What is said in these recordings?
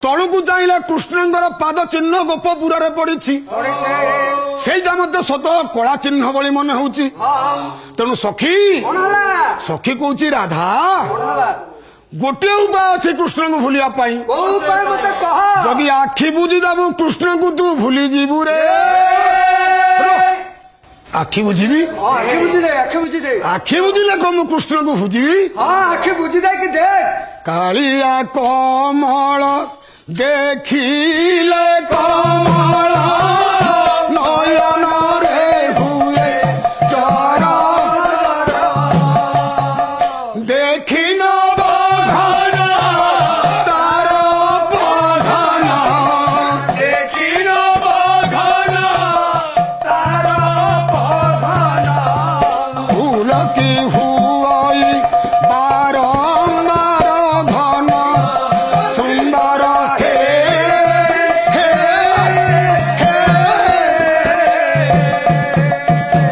ତଳକୁ ଚାହିଁଲେ କୃଷ୍ଣଙ୍କର ପାଦ ଚିହ୍ନ ଗୋପପୁରରେ ପଡିଛି। ସେଇଟା ମଧ୍ୟ ସତ କଳା ଚିହ୍ନ ଭଳି ମନେ ହଉଛି। ତେଣୁ ସଖୀ ସଖୀ କହୁଛି ରାଧା ଗୋଟିଏ ଉପାୟ ଅଛି କୃଷ୍ଣଙ୍କୁ ଭୁଲିବା ପାଇଁ। ଯଦି ଆଖି ବୁଝିଦେବୁ କୃଷ୍ଣଙ୍କୁ ତୁ ଭୁଲିଯିବୁ ରେ। ଆଖି ବୁଝିବି ଆଖି ବୁଝିଲେ କଣ ମୁଁ କୃଷ୍ଣଙ୍କୁ ବୁଝିବି? ଆଖି ବୁଝିଦେ କି ଦେଖ କାଳିଆ କମଳ ଦେଖିଲେ କମଳ ନୟନରେ ହୁଏ ଚର ଦେଖିନ ବଢନ ତାର ବଢନ ଦେଖିନ ବଘନ ତାର ବଘନ ଫୁଲ କି ହୁଇ ବାରମ୍ବାର ଘନ ସୁନ୍ଦର ହେ ହେ ହେ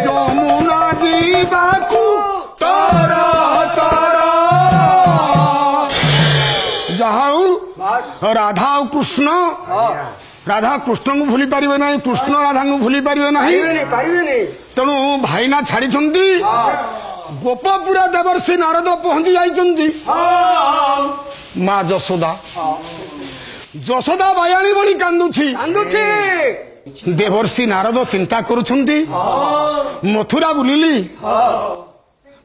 ଯମୁନା ଯିବାକୁ ତର ତର ଯାହା ହଉ ରାଧା ଆଉ କୃଷ୍ଣ ରାଧା କୃଷ୍ଣଙ୍କୁ ଭୁଲି ପାରିବେ ନାହିଁ, କୃଷ୍ଣ ରାଧାଙ୍କୁ ଭୁଲି ପାରିବେ ନାହିଁ। ପାରିବେନି ତେଣୁ ଭାଇନା ଛାଡ଼ିଛନ୍ତି। ଗୋପପୁର ଦେବର୍ଷି ନାରଦ ପହଞ୍ଚି ଯାଇଛନ୍ତି। ମା ଯଶୋଦା ଯଶୋଦା ବାୟାଣୀ ଭଳି କାନ୍ଦୁଛି। ଦେବର୍ଷି ନାରଦ ଚିନ୍ତା କରୁଛନ୍ତି ମଥୁରା ବୁଲିଲି,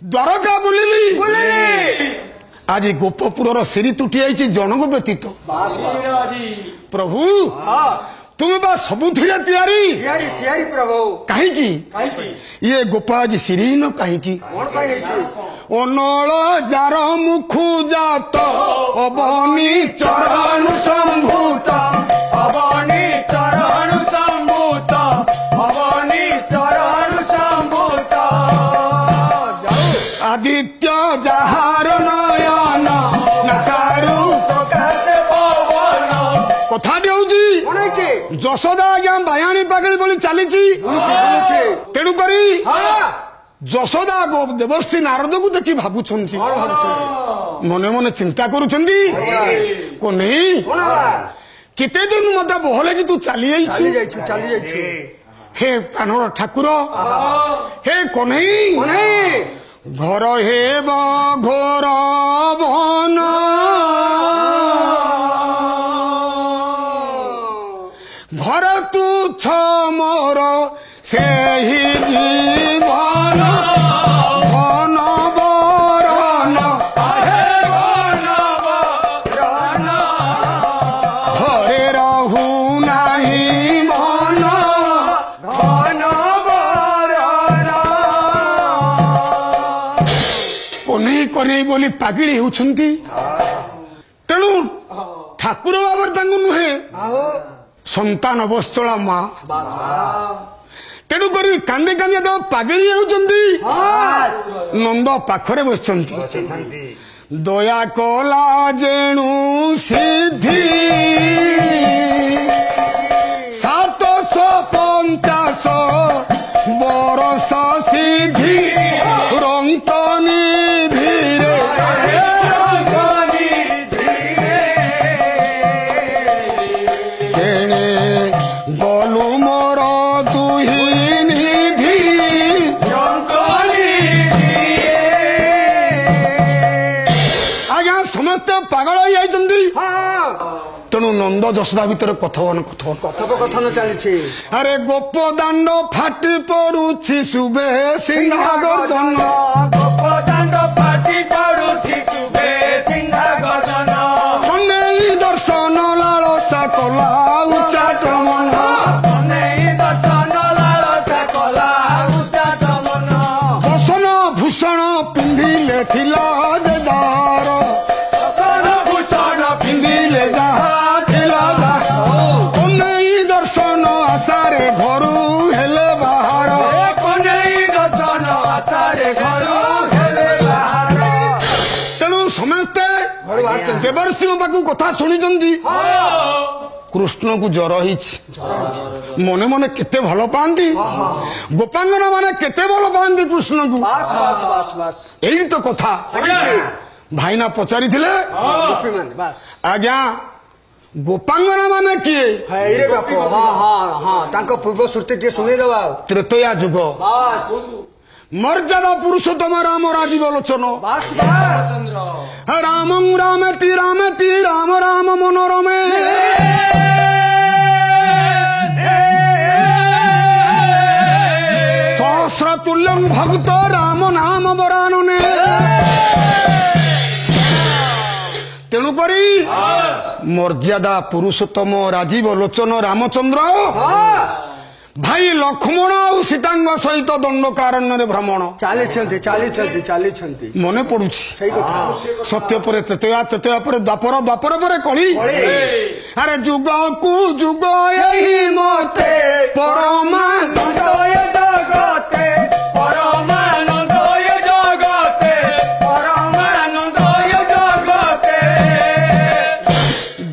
ଦ୍ୱାରକା ବୁଲିଲି, ଆଜି ଗୋପପୁରର ସିରି ତୁଟି ଯାଇଛି ଜଣକ ବ୍ୟତୀତ। ପ୍ରଭୁ ତୁମେ ବା ସବୁଥିରେ ତିଆରି ପ୍ରଭୁ କାହିଁକି ଇଏ ଗୋପ ଆଜି ସିରିହୀନ କାହିଁକି? ଅନଳ ଯାର ମୁଖୁ ଜାତ ଅବନି ଚରଣ ସମ୍ଭୂତ ଅବନି ଚରଣ ସମ୍ଭୂତ ଅବନି ଚରଣ ସମ୍ଭୂତ ଆଦିତ୍ୟ ଯାହାର ନୟନ ନାସାରୁ ପ୍ରକାଶ ପବନ କଥାଟି ହଉଛି ଯଶୋଦା ଆଜ୍ଞା ବାୟାଣୀ ପାଗଳି ଭଳି ଚାଲିଛି। ତେଣୁକରି ଯଶୋଦା ଦେବର୍ଷି ନାରଦକୁ ଦେଖି ଭାବୁଛନ୍ତି, ମନେ ମନେ ଚିନ୍ତା କରୁଛନ୍ତି କନେଇ କେତେ ଦିନ ମତେ ବହଲେ କି ତୁ ଚାଲି ଯାଇଛୁ। ହେ ପ୍ରାଣର ଠାକୁର ହେ କନେଇ ଘର ହେବ ଘୋର ବନ ଘର ତୁଚ୍ଛ ମୋର ସେହି ଜୀବନ ଘନ ବରନ ଘରେ ରହୁ ନାହିଁ ମନ କନେଇ କନେଇ ବୋଲି ପାଗିଳି ହେଉଛନ୍ତି। ତେଣୁ ଠାକୁର ଭାବରେ ତାଙ୍କୁ ନୁହେଁ ସନ୍ତାନ ବତ୍ସଳା ମା। ତେଣୁକରି କାନ୍ଦେ କାନ୍ଦେ ତ ପାଗିଳି ହେଉଛନ୍ତି। ନନ୍ଦ ପାଖରେ ବସିଛନ୍ତି। ଦୟା କଲା ଯେଣୁ ସିଦ୍ଧି 750 ବରଷ ସିଦ୍ଧି ରଙ୍କ ନିଧିରେ ତେଣେ ଗଲୁ ମୋର ଦୁହି ନିଧି ଆଜ୍ଞା ସମସ୍ତେ ପାଗଳ ହେଇଯାଇଛନ୍ତି। ତେଣୁ ନନ୍ଦ ଯଶୋଦା ଭିତରେ କଥୋପକଥନ ଚାଲିଛି। ଆରେ ଗୋପ ଦାଣ୍ଡ ଫାଟି ପଡୁଛି ଶୁଭେ ସିଂହା ଗର୍ଜନ ଗୋପଦାଣ୍ଡ ଫାଟି ପଡୁଛି ଶୁଭେ ସିଂହା ଗର୍ଜନ କନେଇ ଦର୍ଶନ ଲାଳସା କଲା ଉଚ୍ଚାଟ ମନ ନେଇ ଦର୍ଶନ ଲାଳସା କଲା ଉଚ୍ଚାଟ ମନ ବସନ ଭୂଷଣ ପିନ୍ଧିଲେ ଥିଲା ଯେ ଯାହାର ଭୂଷଣ ପିନ୍ଧିଲେ ଯାହା ଥିଲା କନେଇ ଦର୍ଶନ ଆଶାରେ ଘରୁ ହେଲେ ବାହାର ନେଇ ଦର୍ଶନ ଆଶାରେ ଘରୁ ହେଲେ ବାହାର ତେଣୁ ସମସ୍ତେ ଦେବର୍ଷିଙ୍କ ପାଖକୁ କଥା ଶୁଣିଛନ୍ତି। କୃଷ୍ଣଙ୍କୁ ଜ୍ୱର ହେଇଛି, ମନେ ମନେ କେତେ ଭଲ ପାଆନ୍ତି। ଗୋପାଙ୍ଗନ ମାନେ କେତେ ଭଲ ପାଆନ୍ତି କୃଷ୍ଣଙ୍କୁ। ଏଇ ତ କଥା। ଭାଇନା ପଚାରିଥିଲେ ଆଜ୍ଞା ଗୋପାଙ୍ଗନା ମାନେ କିଏ? ହେଇରେ ବାପ ହଁ ହଁ ହଁ ତାଙ୍କ ପୂର୍ବ ଶ୍ରୁତି ଟିକେ ଶୁଣେଇଦବା ଆଉ। ତ୍ରେତୟା ଯୁଗ ବାସ୍ ମର୍ଯ୍ୟାଦା ପୁରୁଷୋତ୍ତମ ରାମ ରାଜୀବ ଲୋଚନ ବାସ୍ ବାସ୍ ରାମଂ ରାମେତି ରାମେତି ରାମ ରାମ ମନୋରମେ ସହସ୍ର ତୁଲ୍ୟଂ ଭକ୍ତ ରାମ ନାମ ବରାନନେ। ତେଣୁକରି ମର୍ଯ୍ୟାଦା ପୁରୁଷୋତ୍ତମ ରାଜୀବ ଲୋଚନ ରାମଚନ୍ଦ୍ର ଭାଇ ଲକ୍ଷ୍ମଣ ଆଉ ସୀତାଙ୍କ ସହିତ ଦଣ୍ଡକାରଣ୍ୟରେ ଭ୍ରମଣ ଚାଲିଛନ୍ତି ଚାଲିଛନ୍ତି ଚାଲିଛନ୍ତି ମନେ ପଡୁଛି। ସେଇ କଥା ସତ୍ୟ ପରେ ତ୍ରେତୟା, ତ୍ରେତୟା ପରେ ଦ୍ୱାପର, ଦ୍ୱାପର ପରେ କଳି। ଆରେ ଯୁଗକୁ ଯୁଗ ଏହି ମତେ ପରମାନନ୍ଦ ଜଗତେ ପରମାନନ୍ଦ ଜଗତେ ପରମାନନ୍ଦ ଜଗତେ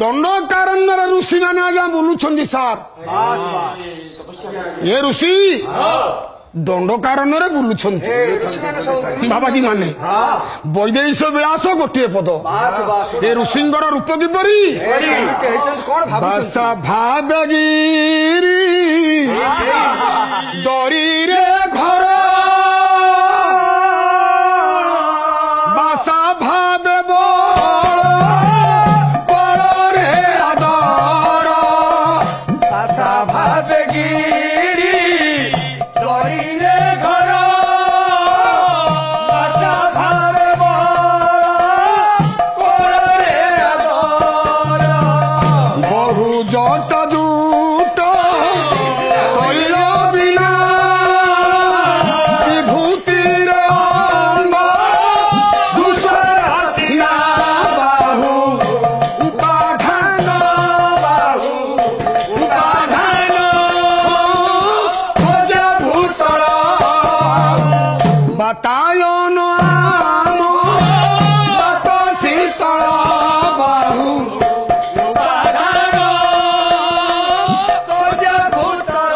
ଦଣ୍ଡକାରଣ୍ୟରେ ଋଷି ମାନେ ଆଜ୍ଞା ବୁଲୁଛନ୍ତି ସାର୍। ବାସ୍ ବାସ୍ ଏ ଋଷି ଦଣ୍ଡକାରଣ୍ୟରେ ବୁଲୁଛନ୍ତି। ଋଷିମାନେ ସବୁ ବାବାଜୀ ମାନେ ବୈଦେଶ ବିଳାସ ଗୋଟିଏ ପଦ। ବାସ୍ ବାସ୍ ଏ ଋଷିଙ୍କର ରୂପ କିପରି? କେମିତି ହେଇଛନ୍ତି କଣ ଭାବୁଛନ୍ତି? ବାସା ଭାବଗିରି ଦରିରେ ଘର ବାସା ଭାବେ ବଳରେ ଆଦର ଆଶା ଭାବେ ଗିରି ଦରିରେ ଘର ଆଶା ଭାବେ ବଳ କୋଳରେ ଆଦର ବହୁ ଜଟ ଜୁଟ ତୈଳ ବିନା ବିଭୂତିର ଅଙ୍ଗ ଦୁସରା ସିନା ବାହୁ ଉପାଧାନ ବାହୁ ଉପାଧାନ ଭଜା ଭୂଷଳ ବାତାୟନ ଆମ ବାତ ଶୀତଳ ବାହୁ ଉପାଧାନ ସଜା ଭୂତଳ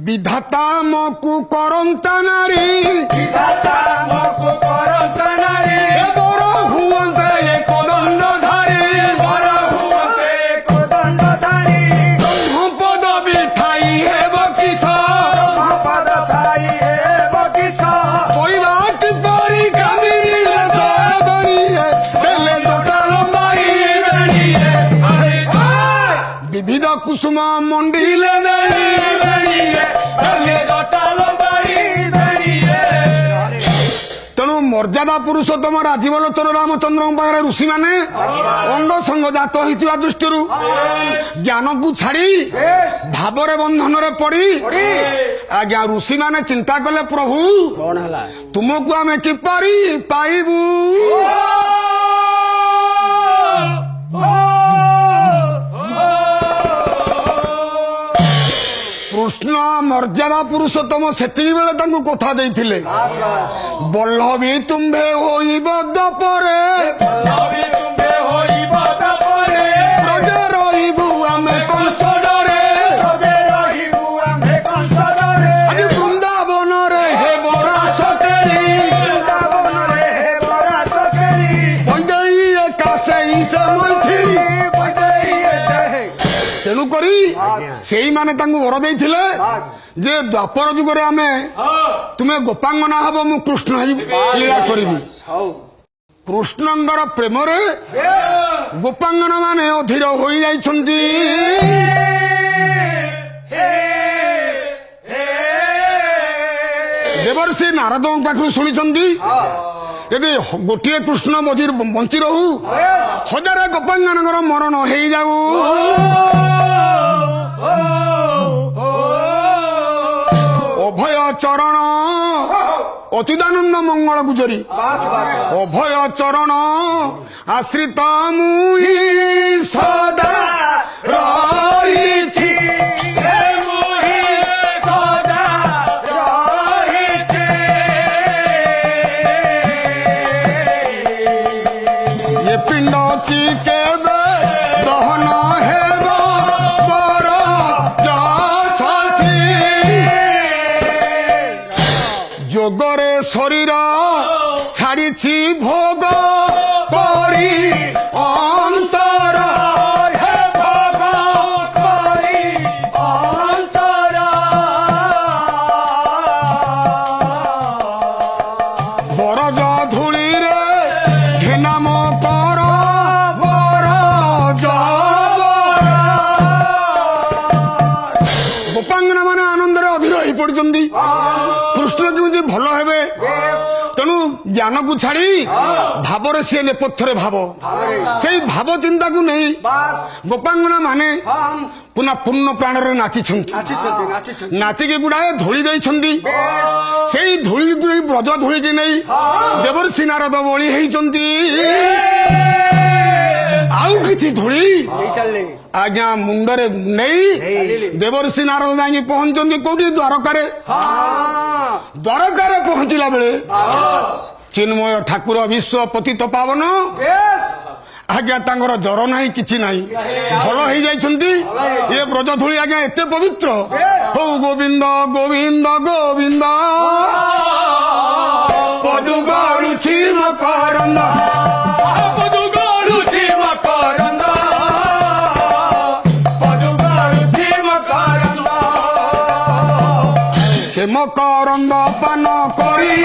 ବିଧାତା ମକୁ କରନ୍ତା ନାରୀ ବିଧାତା ମକୁ କରନ୍ତା ନାରୀ ଏ ବର ହୁଅନ୍ତା ଏ କଦଣ୍ଡଧାରୀ ବର ହୁଅନ୍ତେ କୋଦଣ୍ଡଧାରୀ ପଦବୀ ଥାଇ ହେବ କିସ ପଦ ଥାଇ ହେବ କିସ କହିବା କିପରି କାମିନୀ ଦେଶରେ ହେଲେ ଜଟା ଲମ୍ବାଇ ବେଣିଏ ବିବିଧ କୁସୁମ ମଣ୍ଡିଲେ ଦେଇ ବେଣିଏ ହେଲେ ଜଟା ଲମ୍ବାଇ ବେଣିଏ ତେଣୁ ମର୍ଯ୍ୟାଦା ପୁରୁଷୋତ୍ତମ ରାଜୀବ ଲୋଚନ ରାମଚନ୍ଦ୍ରଙ୍କ ପାଖରେ ଋଷିମାନେ ଅଙ୍ଗ ସଙ୍ଗ ଜାତ ହୋଇଥିବା ଦୃଷ୍ଟିରୁ ଜ୍ଞାନକୁ ଛାଡି ଭାବରେ ବନ୍ଧନରେ ପଡି ଆଜ୍ଞା ଋଷିମାନେ ଚିନ୍ତା କଲେ ପ୍ରଭୁ କଣ ହେଲା? ତୁମକୁ ଆମେ କିପରି ପାଇବୁ? କୃଷ୍ଣ ମର୍ଯ୍ୟାଦା ପୁରୁଷୋତ୍ତମ ସେତିକି ବେଳେ ତାଙ୍କୁ କଥା ଦେଇଥିଲେ ବାସ୍ ବାସ୍ ବଲ୍ଲଭୀ ତୁମ୍ଭେ ହୋଇବ ଦପରେ ନବୀ ତୁମ୍ଭେ ହୋଇବ ତାପରେ ପ୍ରଜା ରହିବୁ ଆମେ କଂସଡରେ ସବେ ରହିବୁ ଆମ୍ଭେ କଂସରେ ଆଜି ବୃନ୍ଦାବନରେ ହେବ ରାସ କେଳି ବୃନ୍ଦାବନରେ ହେବ ରାସ କେଳି ବୈଦେଇ ଏକା ସେଇ ସେ ମୈଥିଳି ବୈଦେହୀ ଦେହେ ତେଣୁକରି ସେଇମାନେ ତାଙ୍କୁ ବର ଦେଇଥିଲେ ଯେ ଦ୍ୱାପର ଯୁଗରେ ଆମେ ତୁମେ ଗୋପାଙ୍ଗନା ହବ ମୁଁ କୃଷ୍ଣ ହେବି ଲୀଳା କରିବି। ହଉ କୃଷ୍ଣଙ୍କର ପ୍ରେମରେ ଗୋପାଙ୍ଗନ ମାନେ ଅଧୀର ହୋଇଯାଇଛନ୍ତି। ଦେବର୍ଷି ନାରଦଙ୍କ ପାଖରୁ ଶୁଣିଛନ୍ତି ଯଦି ଗୋଟିଏ କୃଷ୍ଣ ବଞ୍ଚି ରହୁ ହଜାରେ ଗୋପାଙ୍ଗନଙ୍କର ମରଣ ହେଇଯାଉ। ଅଭୟ ଚରଣ ଅଚ୍ୟୁତାନନ୍ଦ ମଙ୍ଗଳ ଗୁଜରୀ ବାସ୍ ବାସ୍ ଅଭୟ ଚରଣ ଆଶ୍ରିତ ମୁଇ ସଦା ରହିଛି ଏ ପିଣ୍ଡ କେବେ ଦହନ ହେବ ବର ଯଶସ୍ୱୀ ଯୋଗରେ ଶରୀର ଛାଡ଼ିଛି ଭୋଗ କରି ଅନ୍ତ ପଡିଛନ୍ତି କୃଷ୍ଣ କେମିତି ଭଲ ହେବେ ତେଣୁ ଜ୍ଞାନକୁ ଛାଡି ଭାବରେ ସିଏ ନେପଥ୍ୟରେ ଭାବ ସେଇ ଭାବ ଚିନ୍ତାକୁ ନେଇ ଗୋପାଙ୍ଗନା ମାନେ ପୁନଃ ପୂର୍ଣ୍ଣ ପ୍ରାଣରେ ନାଚିଛନ୍ତି ନାଚିକି ଗୁଡାଏ ଧୂଳି ଦେଇଛନ୍ତି ସେଇ ଧୂଳିକୁ ନେଇ ବ୍ରଜ ଧୂଳିକି ନେଇ ଦେବର୍ଷି ନାରଦ ବଳି ହେଇଛନ୍ତି ଆଉ କିଛି ଧୂଳି ଆଜ୍ଞା ମୁଣ୍ଡରେ ନେଇ ଦେବର୍ଷି ନାରଦ ଯାଇକି ପହଞ୍ଚନ୍ତି କୋଉଠି ଦ୍ୱାରକାରେ ପହଞ୍ଚିଲା ବେଳେ ଚିନ୍ମୟ ଠାକୁର ବିଶ୍ୱ ପତିତ ପାବନ ଆଜ୍ଞା ତାଙ୍କର ଜ୍ୱର ନାହିଁ କିଛି ନାହିଁ ଭଲ ହେଇଯାଇଛନ୍ତି ଏ ବ୍ରଜ ଧୂଳି ଆଜ୍ଞା ଏତେ ପବିତ୍ର ହଉ ଗୋବିନ୍ଦ ଗୋବିନ୍ଦ ଗୋବିନ୍ଦ ପଦୁ ଗଡୁଛି ମକରନ୍ଦ ପଦୁ ଗଡୁଛି ମକରନ୍ଦ ପଦୁ ଗଡୁଛି ମକରନ୍ଦ ସେ ମକରନ୍ଦ ପାନ କରି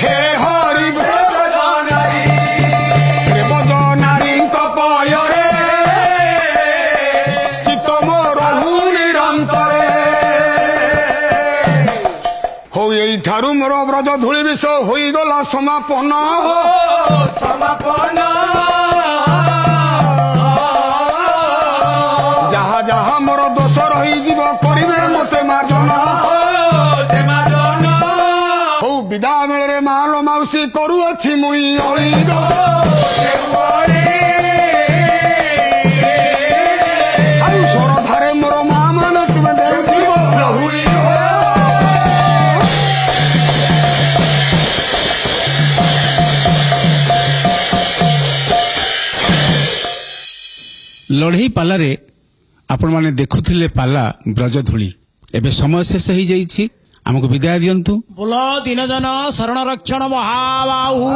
ହେ ହରି ନାରୀଙ୍କ ପୟରେ ଚିତ୍ତ ମୋର ନିରନ୍ତରେ ହଉ ଏଇଠାରୁ ମୋର ବ୍ରଜ ଧୂଳି ବିଷ ହୋଇଗଲା ସମାପନ ସମାପନ ଯାହା ଯାହା ମୋର ଦୋଷ ରହିଯିବ କରିବେ ମତେ ମାର୍ଜନ ହଉ ବିଦା ମେଳରେ ମାଲ ମାଉସୀ କରୁଅଛି ମୁଇଁ ଅଳିଗ ଆଉ ସରଧାରେ ମୋର ମା ମାନେ ତୁମେ ଦେଉଥିବ ଲଢ଼େଇ ପାଲାରେ ଆପଣମାନେ ଦେଖୁଥିଲେ ପାଲା ବ୍ରଜଧୂଳି ଏବେ ସମୟ ଶେଷ ହେଇଯାଇଛି ଆମକୁ ବିଦାୟ ଦିଅନ୍ତୁ ବୋଲ ଦିନଜନ ଶରଣ ରକ୍ଷଣ ମହାବାହୁ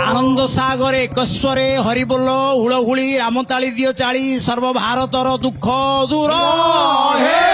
ଆନନ୍ଦ ସାଗର ଏକସ୍ୱରେ ହରିବୋଲ ହୁଳହୁଳି ରାମତାଳି ଦିଅ ଚାଳି ସର୍ବଭାରତର ଦୁଃଖ ଦୂର ହେ